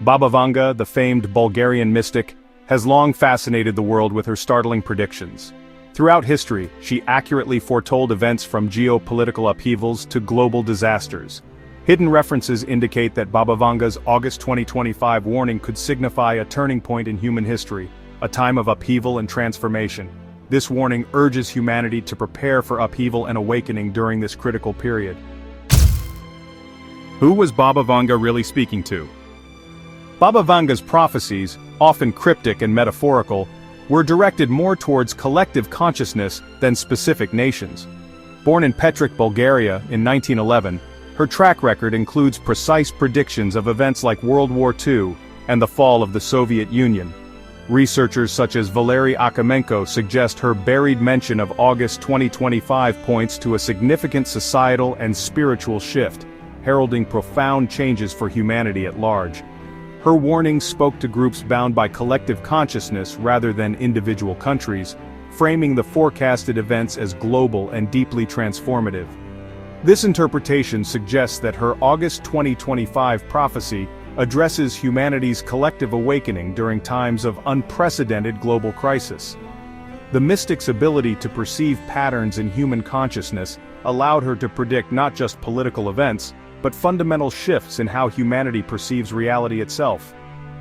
Baba Vanga, the famed Bulgarian mystic, has long fascinated the world with her startling predictions. Throughout history, she accurately foretold events from geopolitical upheavals to global disasters. Hidden references indicate that Baba Vanga's August 2025 warning could signify a turning point in human history, a time of upheaval and transformation. This warning urges humanity to prepare for upheaval and awakening during this critical period. Who was Baba Vanga really speaking to? Baba Vanga's prophecies, often cryptic and metaphorical, were directed more towards collective consciousness than specific nations. Born in Petric, Bulgaria, in 1911, her track record includes precise predictions of events like World War II and the fall of the Soviet Union. Researchers such as Valery Akamenko suggest her buried mention of August 2025 points to a significant societal and spiritual shift, heralding profound changes for humanity at large. Her warnings spoke to groups bound by collective consciousness rather than individual countries, framing the forecasted events as global and deeply transformative. This interpretation suggests that her August 2025 prophecy addresses humanity's collective awakening during times of unprecedented global crisis. The mystic's ability to perceive patterns in human consciousness allowed her to predict not just political events, but fundamental shifts in how humanity perceives reality itself.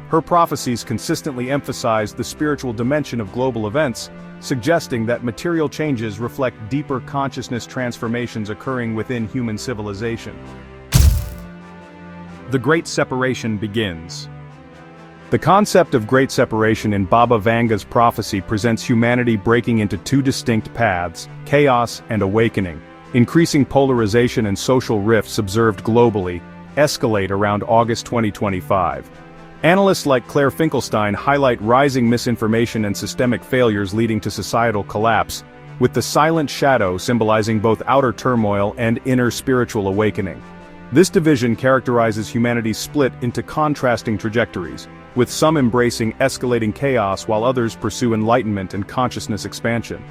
Her prophecies consistently emphasized the spiritual dimension of global events, suggesting that material changes reflect deeper consciousness transformations occurring within human civilization. The Great Separation begins. The concept of Great Separation in Baba Vanga's prophecy presents humanity breaking into two distinct paths, chaos and awakening. Increasing polarization and social rifts observed globally escalate around August 2025. Analysts like Claire Finkelstein highlight rising misinformation and systemic failures leading to societal collapse, with the silent shadow symbolizing both outer turmoil and inner spiritual awakening. This division characterizes humanity's split into contrasting trajectories, with some embracing escalating chaos while others pursue enlightenment and consciousness expansion.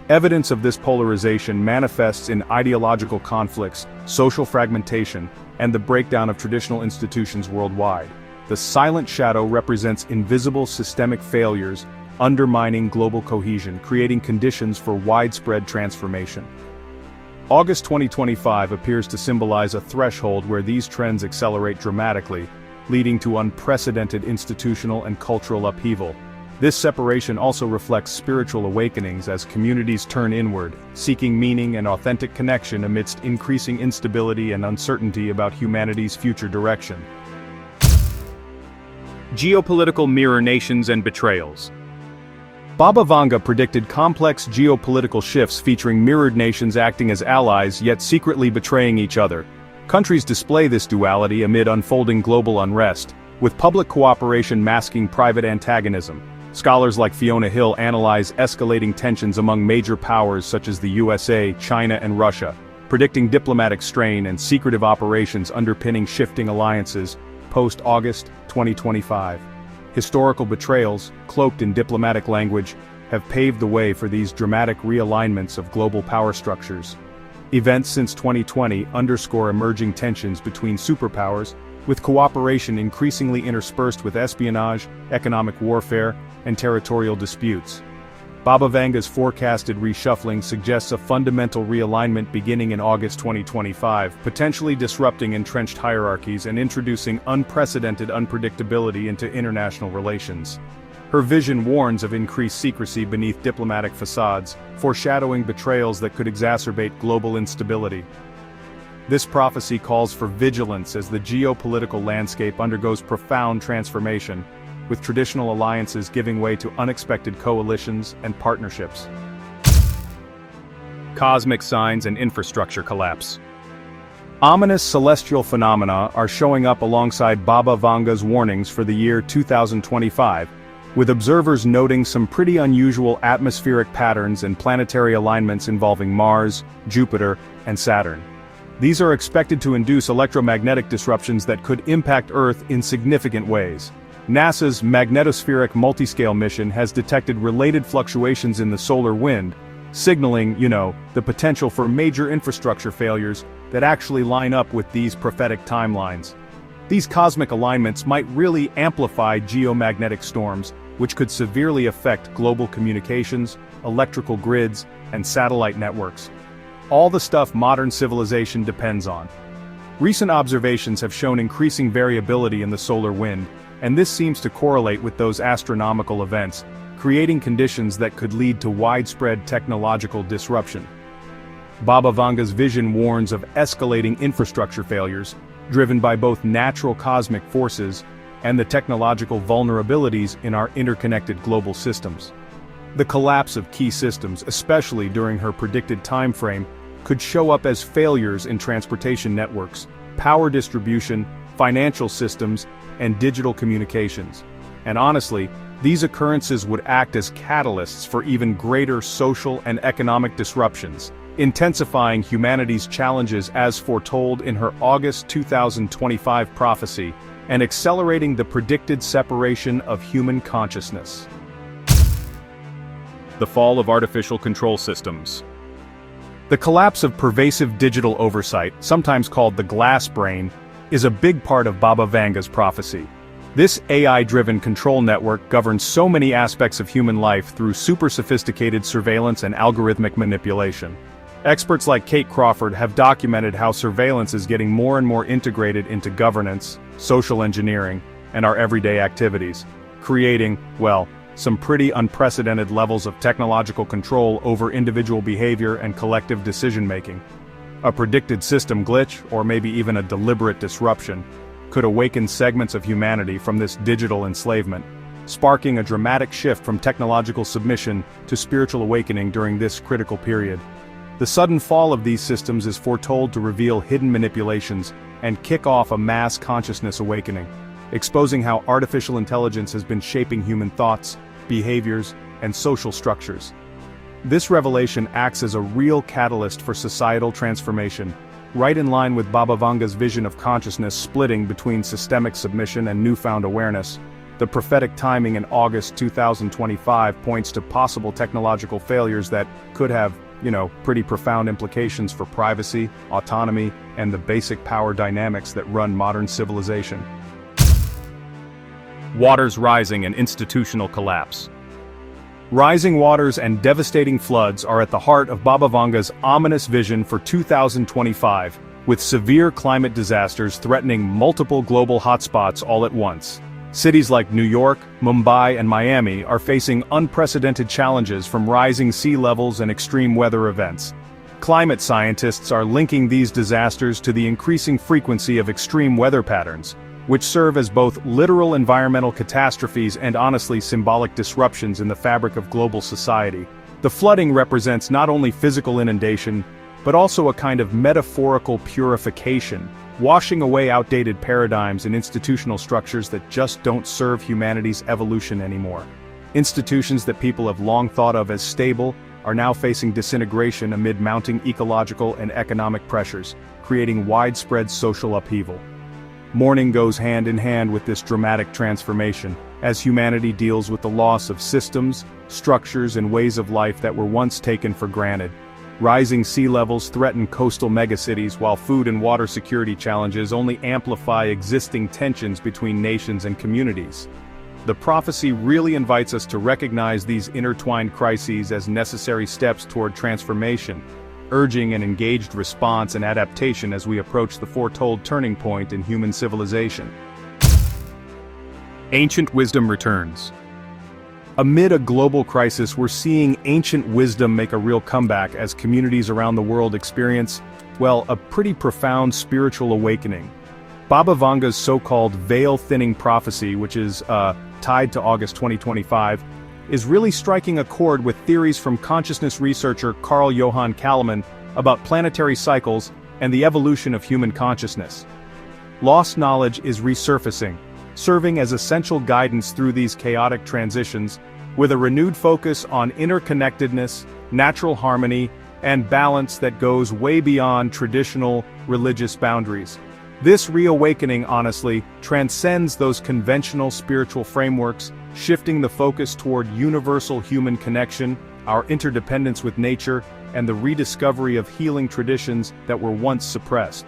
Evidence of this polarization manifests in ideological conflicts, social fragmentation, and the breakdown of traditional institutions worldwide. The silent shadow represents invisible systemic failures, undermining global cohesion, creating conditions for widespread transformation. August 2025 appears to symbolize a threshold where these trends accelerate dramatically, leading to unprecedented institutional and cultural upheaval. This separation also reflects spiritual awakenings as communities turn inward, seeking meaning and authentic connection amidst increasing instability and uncertainty about humanity's future direction. Geopolitical mirror nations and betrayals. Baba Vanga predicted complex geopolitical shifts featuring mirrored nations acting as allies yet secretly betraying each other. Countries display this duality amid unfolding global unrest, with public cooperation masking private antagonism. Scholars like Fiona Hill analyze escalating tensions among major powers such as the USA, China, and Russia, predicting diplomatic strain and secretive operations underpinning shifting alliances post-August 2025. Historical betrayals, cloaked in diplomatic language, have paved the way for these dramatic realignments of global power structures. Events since 2020 underscore emerging tensions between superpowers, with cooperation increasingly interspersed with espionage, economic warfare, and territorial disputes. Baba Vanga's forecasted reshuffling suggests a fundamental realignment beginning in August 2025, potentially disrupting entrenched hierarchies and introducing unprecedented unpredictability into international relations. Her vision warns of increased secrecy beneath diplomatic facades, foreshadowing betrayals that could exacerbate global instability. This prophecy calls for vigilance as the geopolitical landscape undergoes profound transformation, with traditional alliances giving way to unexpected coalitions and partnerships. Cosmic signs and infrastructure collapse. Ominous celestial phenomena are showing up alongside Baba Vanga's warnings for the year 2025, with observers noting some pretty unusual atmospheric patterns and planetary alignments involving Mars, Jupiter, and Saturn. These are expected to induce electromagnetic disruptions that could impact Earth in significant ways. NASA's magnetospheric multiscale mission has detected related fluctuations in the solar wind, signaling, the potential for major infrastructure failures that actually line up with these prophetic timelines. These cosmic alignments might really amplify geomagnetic storms, which could severely affect global communications, electrical grids, and satellite networks. All the stuff modern civilization depends on. Recent observations have shown increasing variability in the solar wind, and this seems to correlate with those astronomical events, creating conditions that could lead to widespread technological disruption. Baba Vanga's vision warns of escalating infrastructure failures, driven by both natural cosmic forces and the technological vulnerabilities in our interconnected global systems. The collapse of key systems, especially during her predicted time frame, could show up as failures in transportation networks, power distribution, financial systems, and digital communications. And honestly, these occurrences would act as catalysts for even greater social and economic disruptions, intensifying humanity's challenges as foretold in her August 2025 prophecy, and accelerating the predicted separation of human consciousness. The fall of artificial control systems. The collapse of pervasive digital oversight, sometimes called the glass brain, is a big part of Baba Vanga's prophecy. This AI-driven control network governs so many aspects of human life through super-sophisticated surveillance and algorithmic manipulation. Experts like Kate Crawford have documented how surveillance is getting more and more integrated into governance, social engineering, and our everyday activities, creating, well, some pretty unprecedented levels of technological control over individual behavior and collective decision-making. A predicted system glitch, or maybe even a deliberate disruption, could awaken segments of humanity from this digital enslavement, sparking a dramatic shift from technological submission to spiritual awakening during this critical period. The sudden fall of these systems is foretold to reveal hidden manipulations and kick off a mass consciousness awakening, exposing how artificial intelligence has been shaping human thoughts, behaviors, and social structures. This revelation acts as a real catalyst for societal transformation, right in line with Baba Vanga's vision of consciousness splitting between systemic submission and newfound awareness. The prophetic timing in August 2025 points to possible technological failures that could have, pretty profound implications for privacy, autonomy, and the basic power dynamics that run modern civilization. Waters rising and institutional collapse. Rising waters and devastating floods are at the heart of Baba Vanga's ominous vision for 2025, with severe climate disasters threatening multiple global hotspots all at once. Cities like New York, Mumbai, and Miami are facing unprecedented challenges from rising sea levels and extreme weather events. Climate scientists are linking these disasters to the increasing frequency of extreme weather patterns, which serve as both literal environmental catastrophes and honestly symbolic disruptions in the fabric of global society. The flooding represents not only physical inundation, but also a kind of metaphorical purification, washing away outdated paradigms and institutional structures that just don't serve humanity's evolution anymore. Institutions that people have long thought of as stable are now facing disintegration amid mounting ecological and economic pressures, creating widespread social upheaval. Mourning goes hand in hand with this dramatic transformation, as humanity deals with the loss of systems, structures, and ways of life that were once taken for granted. Rising sea levels threaten coastal megacities, while food and water security challenges only amplify existing tensions between nations and communities. The prophecy really invites us to recognize these intertwined crises as necessary steps toward transformation, urging an engaged response and adaptation as we approach the foretold turning point in human civilization. Ancient wisdom returns. Amid a global crisis, we're seeing ancient wisdom make a real comeback as communities around the world experience, a pretty profound spiritual awakening. Baba Vanga's so-called veil-thinning prophecy, which is tied to August 2025, is really striking a chord with theories from consciousness researcher Carl Johann Kalaman about planetary cycles and the evolution of human consciousness. Lost knowledge is resurfacing, serving as essential guidance through these chaotic transitions, with a renewed focus on interconnectedness, natural harmony, and balance that goes way beyond traditional religious boundaries. This reawakening, honestly, transcends those conventional spiritual frameworks, shifting the focus toward universal human connection, our interdependence with nature, and the rediscovery of healing traditions that were once suppressed.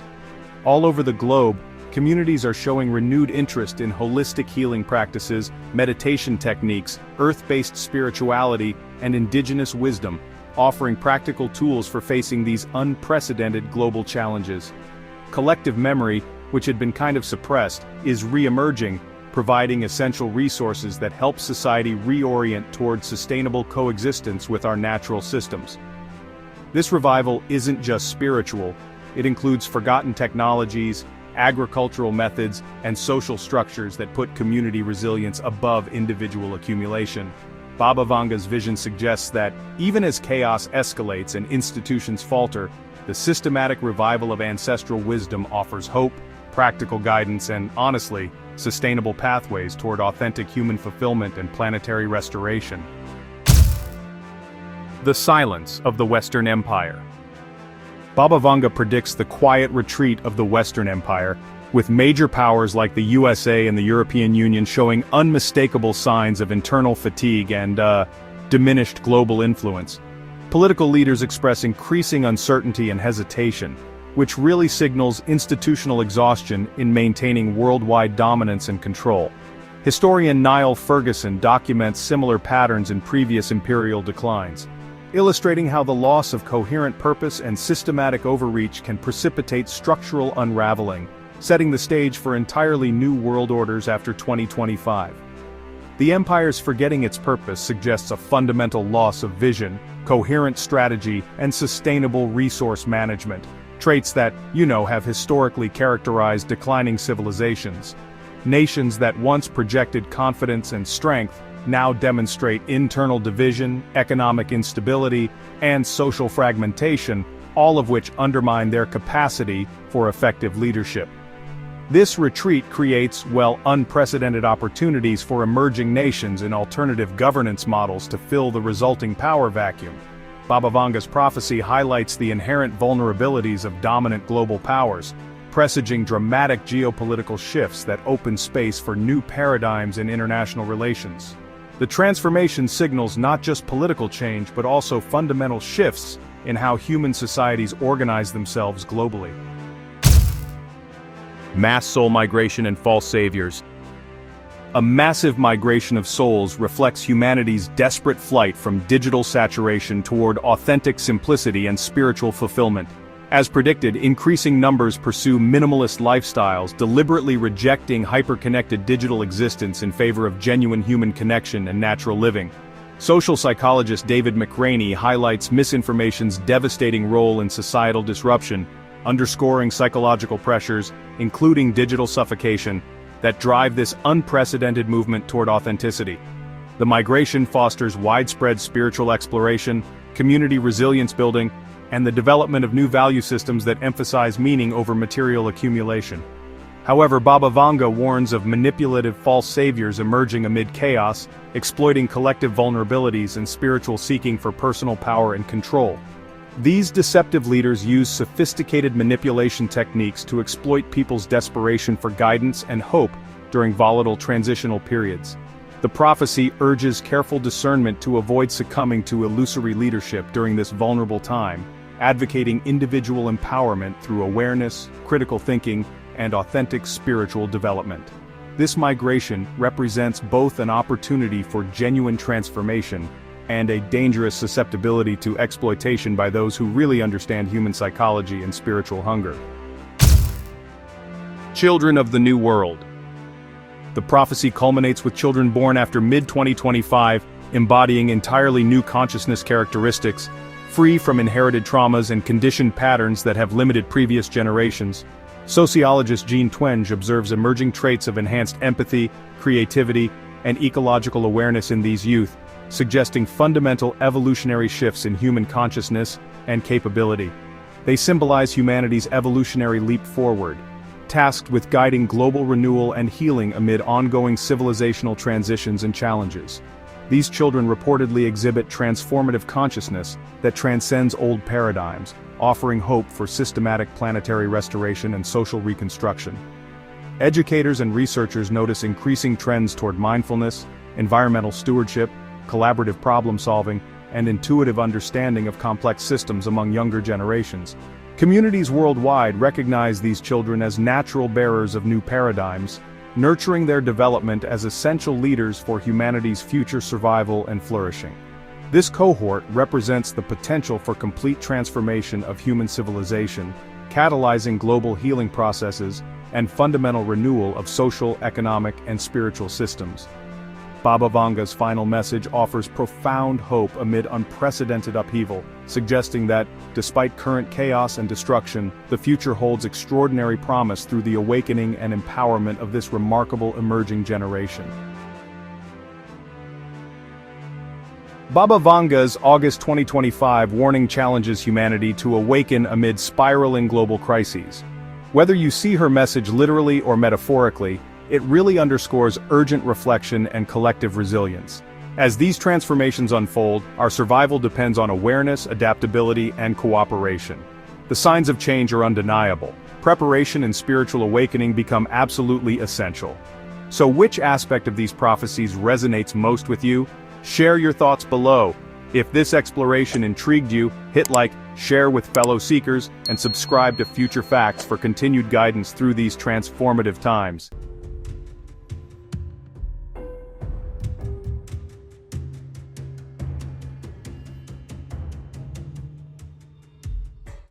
All over the globe, communities are showing renewed interest in holistic healing practices, meditation techniques, earth-based spirituality, and indigenous wisdom, offering practical tools for facing these unprecedented global challenges. Collective memory, which had been kind of suppressed, is re-emerging, providing essential resources that help society reorient toward sustainable coexistence with our natural systems. This revival isn't just spiritual, it includes forgotten technologies, agricultural methods, and social structures that put community resilience above individual accumulation. Baba Vanga's vision suggests that, even as chaos escalates and institutions falter, the systematic revival of ancestral wisdom offers hope, practical guidance, and, honestly, sustainable pathways toward authentic human fulfillment and planetary restoration. The silence of the Western Empire. Baba Vanga predicts the quiet retreat of the Western Empire, with major powers like the USA and the European Union showing unmistakable signs of internal fatigue and, diminished global influence. Political leaders express increasing uncertainty and hesitation, which really signals institutional exhaustion in maintaining worldwide dominance and control. Historian Niall Ferguson documents similar patterns in previous imperial declines, illustrating how the loss of coherent purpose and systematic overreach can precipitate structural unraveling, setting the stage for entirely new world orders after 2025. The empire's forgetting its purpose suggests a fundamental loss of vision, coherent strategy, and sustainable resource management, traits that, have historically characterized declining civilizations. Nations that once projected confidence and strength now demonstrate internal division, economic instability, and social fragmentation, all of which undermine their capacity for effective leadership. This retreat creates, unprecedented opportunities for emerging nations and alternative governance models to fill the resulting power vacuum. Baba Vanga's prophecy highlights the inherent vulnerabilities of dominant global powers, presaging dramatic geopolitical shifts that open space for new paradigms in international relations. The transformation signals not just political change but also fundamental shifts in how human societies organize themselves globally. Mass soul migration and false saviors. A massive migration of souls reflects humanity's desperate flight from digital saturation toward authentic simplicity and spiritual fulfillment. As predicted, increasing numbers pursue minimalist lifestyles, deliberately rejecting hyper-connected digital existence in favor of genuine human connection and natural living. Social psychologist David McRaney highlights misinformation's devastating role in societal disruption, underscoring psychological pressures, including digital suffocation, that drive this unprecedented movement toward authenticity. The migration fosters widespread spiritual exploration, community resilience building, and the development of new value systems that emphasize meaning over material accumulation. However, Baba Vanga warns of manipulative false saviors emerging amid chaos, exploiting collective vulnerabilities and spiritual seeking for personal power and control. These deceptive leaders use sophisticated manipulation techniques to exploit people's desperation for guidance and hope during volatile transitional periods. The prophecy urges careful discernment to avoid succumbing to illusory leadership during this vulnerable time, advocating individual empowerment through awareness, critical thinking, and authentic spiritual development. This migration represents both an opportunity for genuine transformation and a dangerous susceptibility to exploitation by those who really understand human psychology and spiritual hunger. Children of the New World. The prophecy culminates with children born after mid-2025, embodying entirely new consciousness characteristics, free from inherited traumas and conditioned patterns that have limited previous generations. Sociologist Jean Twenge observes emerging traits of enhanced empathy, creativity, and ecological awareness in these youth, suggesting fundamental evolutionary shifts in human consciousness and capability. They symbolize humanity's evolutionary leap forward, tasked with guiding global renewal and healing amid ongoing civilizational transitions and challenges. These children reportedly exhibit transformative consciousness that transcends old paradigms, offering hope for systematic planetary restoration and social reconstruction. Educators and researchers notice increasing trends toward mindfulness, environmental stewardship, collaborative problem-solving, and intuitive understanding of complex systems among younger generations, Communities worldwide recognize these children as natural bearers of new paradigms, nurturing their development as essential leaders for humanity's future survival and flourishing. This cohort represents the potential for complete transformation of human civilization, catalyzing global healing processes and fundamental renewal of social, economic, and spiritual systems. Baba Vanga's final message offers profound hope amid unprecedented upheaval, suggesting that, despite current chaos and destruction, the future holds extraordinary promise through the awakening and empowerment of this remarkable emerging generation. Baba Vanga's August 2025 warning challenges humanity to awaken amid spiraling global crises. Whether you see her message literally or metaphorically, it really underscores urgent reflection and collective resilience. As these transformations unfold, our survival depends on awareness, adaptability, and cooperation. The signs of change are undeniable. Preparation and spiritual awakening become absolutely essential. So which aspect of these prophecies resonates most with you? Share your thoughts below. If this exploration intrigued you, hit like, share with fellow seekers, and subscribe to Future Facts for continued guidance through these transformative times.